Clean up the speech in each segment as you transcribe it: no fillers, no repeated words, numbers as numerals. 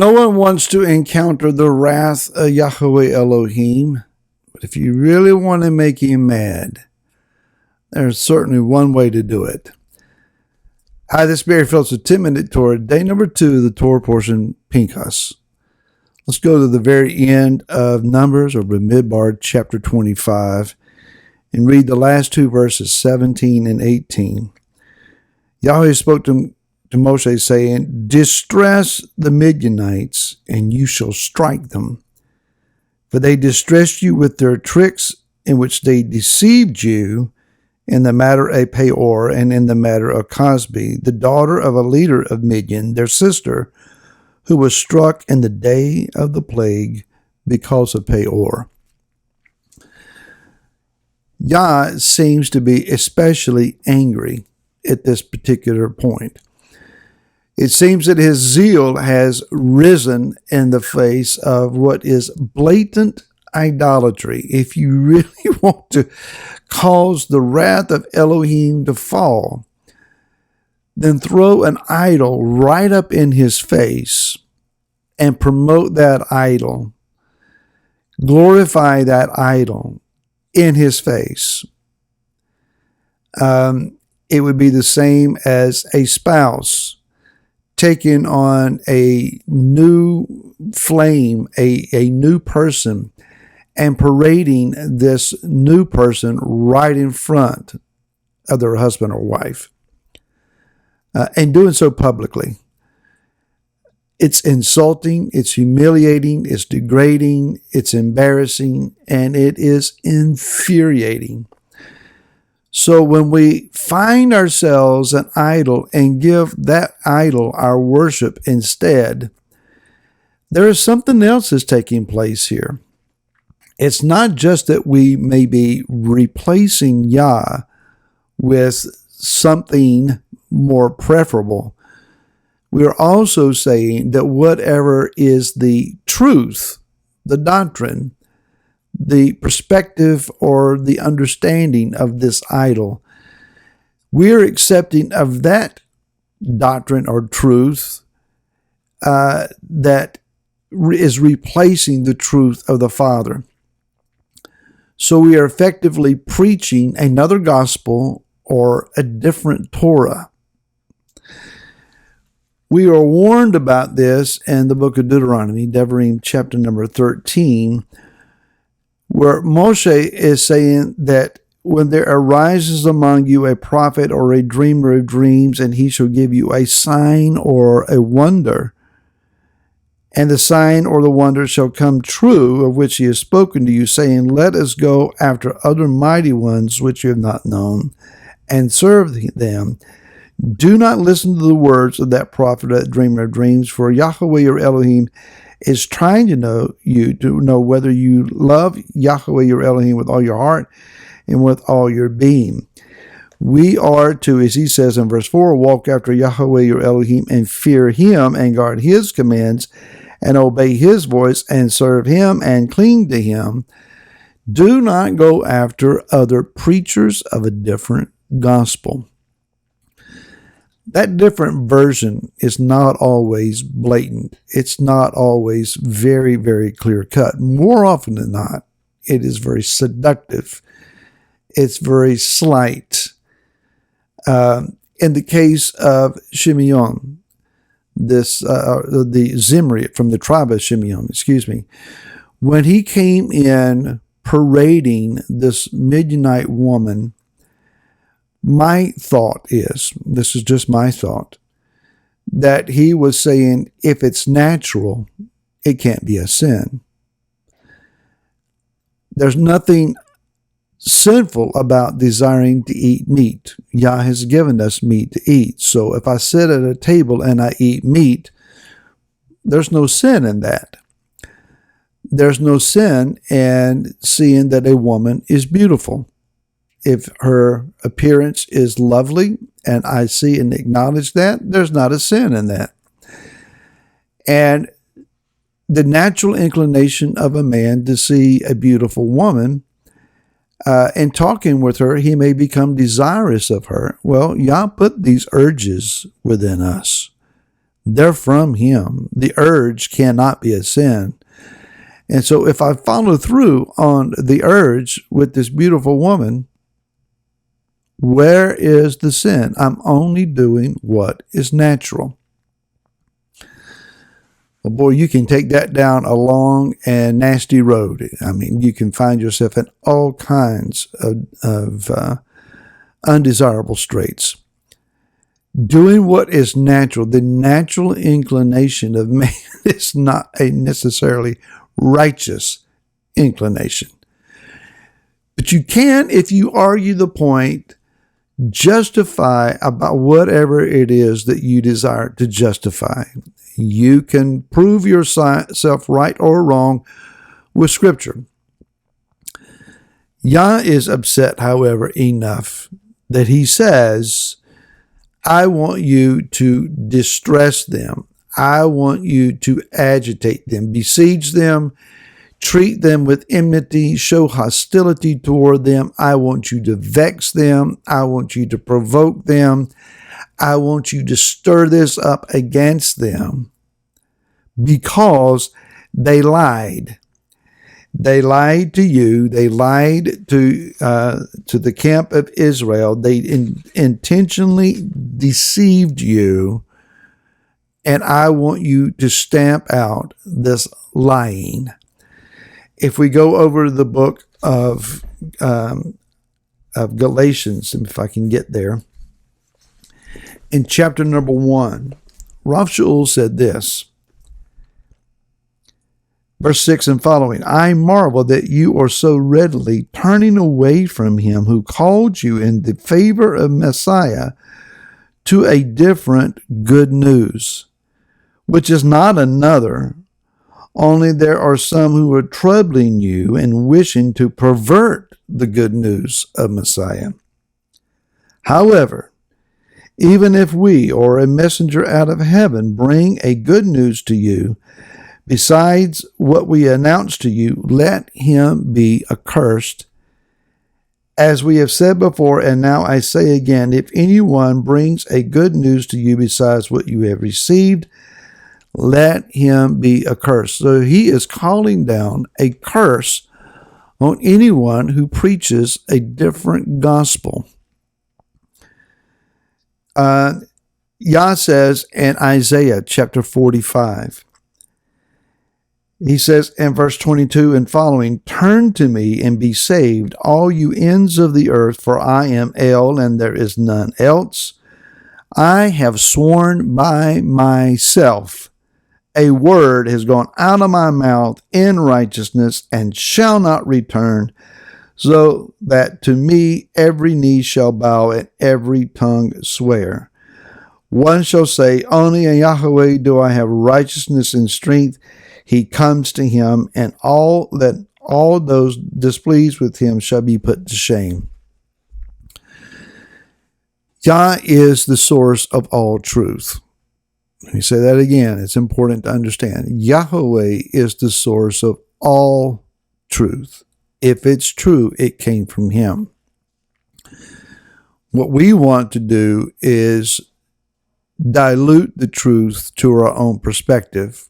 No one wants to encounter the wrath of Yahweh Elohim, but if you really want to make him mad, there's certainly one way to do it. Hi, this is Barry Phillips with 10-Minute Torah, day number 2 of the Torah portion, Pinchas. Let's go to the very end of Numbers, or Bamidbar, chapter 25, and read the last two verses, 17 and 18. Yahweh spoke to Moshe, saying, "Distress the Midianites, and you shall strike them. For they distressed you with their tricks, in which they deceived you in the matter of Peor, and in the matter of Cosbi, the daughter of a leader of Midian, their sister, who was struck in the day of the plague because of Peor." Yah seems to be especially angry at this particular point. It seems that his zeal has risen in the face of what is blatant idolatry. If you really want to cause the wrath of Elohim to fall, then throw an idol right up in his face and promote that idol. Glorify that idol in his face. It would be the same as a spouse taking on a new flame, a new person, and parading this new person right in front of their husband or wife, and doing so publicly. It's insulting, it's humiliating, it's degrading, it's embarrassing, and it is infuriating. So when we find ourselves an idol and give that idol our worship instead, there is something else that's taking place here. It's not just that we may be replacing Yah with something more preferable. We are also saying that whatever is the truth, the doctrine, the perspective, or the understanding of this idol, we're accepting of that doctrine or truth that is replacing the truth of the Father. So we are effectively preaching another gospel or a different Torah. We are warned about this in the book of Deuteronomy, Devarim chapter number 13, where Moshe is saying that when there arises among you a prophet or a dreamer of dreams, and he shall give you a sign or a wonder, and the sign or the wonder shall come true, of which he has spoken to you, saying, "Let us go after other mighty ones which you have not known, and serve them." Do not listen to the words of that prophet, that dreamer of dreams, for Yahweh your Elohim is trying to know whether you love Yahweh your Elohim with all your heart and with all your being. We are to, as he says in verse 4, walk after Yahweh your Elohim and fear him and guard his commands and obey his voice and serve him and cling to him. Do not go after other preachers of a different gospel. That different version is not always blatant. It's not always very, very clear cut. More often than not, it is very seductive. It's very slight. In the case of Shimeon, the Zimri from the tribe of Shimeon, when he came in parading this Midianite woman, my thought is, this is just my thought, that he was saying, if it's natural, it can't be a sin. There's nothing sinful about desiring to eat meat. Yah has given us meat to eat. So if I sit at a table and I eat meat, there's no sin in that. There's no sin in seeing that a woman is beautiful. If her appearance is lovely and I see and acknowledge that, there's not a sin in that. And the natural inclination of a man to see a beautiful woman, and talking with her, he may become desirous of her. Well, Yah put these urges within us. They're from him. The urge cannot be a sin. And so if I follow through on the urge with this beautiful woman, where is the sin? I'm only doing what is natural. Well, boy, you can take that down a long and nasty road. I mean, you can find yourself in all kinds of undesirable straits. Doing what is natural, the natural inclination of man is not a necessarily righteous inclination. But you can, if you argue the point, justify about whatever it is that you desire to justify. You can prove yourself right or wrong with Scripture. Yah is upset, however, enough that he says, I want you to distress them. I want you to agitate them, besiege them, treat them with enmity, show hostility toward them. I want you to vex them. I want you to provoke them. I want you to stir this up against them because they lied. They lied to you. They lied to the camp of Israel. They intentionally deceived you. And I want you to stamp out this lying. If we go over the book of Galatians, if I can get there, in chapter number 1, Rav Shaul said this, verse 6 and following, I marvel that you are so readily turning away from him who called you in the favor of Messiah to a different good news, which is not another, only there are some who are troubling you and wishing to pervert the good news of Messiah. However, even if we or a messenger out of heaven bring a good news to you, besides what we announce to you, let him be accursed. As we have said before, and now I say again, if anyone brings a good news to you besides what you have received, let him be accursed. So he is calling down a curse on anyone who preaches a different gospel. Yah says in Isaiah chapter 45, he says in verse 22 and following, turn to me and be saved, all you ends of the earth, for I am El and there is none else. I have sworn by myself. A word has gone out of my mouth in righteousness and shall not return, so that to me every knee shall bow and every tongue swear. One shall say, only in Yahweh do I have righteousness and strength. He comes to him, and all those displeased with him shall be put to shame. Yah is the source of all truth. Let me say that again. It's important to understand. Yahweh is the source of all truth. If it's true, it came from him. What we want to do is dilute the truth to our own perspective.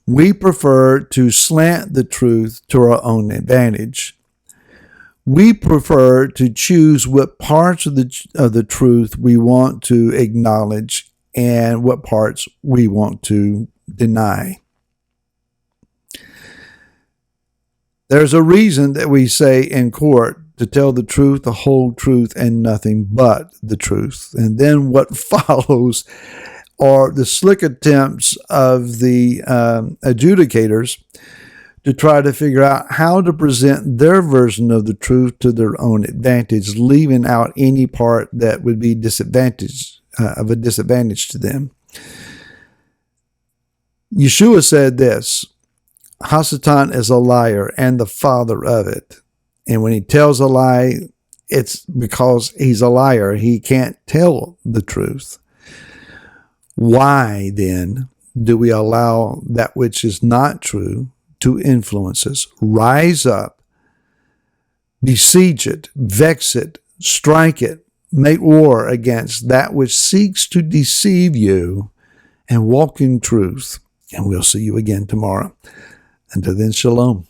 We prefer to slant the truth to our own advantage. We prefer to choose what parts of the truth we want to acknowledge and what parts we want to deny. There's a reason that we say in court to tell the truth, the whole truth, and nothing but the truth. And then what follows are the slick attempts of the adjudicators to try to figure out how to present their version of the truth to their own advantage, leaving out any part that would be of a disadvantage to them. Yeshua said this, Hasatan is a liar and the father of it. And when he tells a lie, it's because he's a liar. He can't tell the truth. Why then do we allow that which is not true to influence us? Rise up, besiege it, vex it, strike it, make war against that which seeks to deceive you and walk in truth. And we'll see you again tomorrow. Until then, shalom.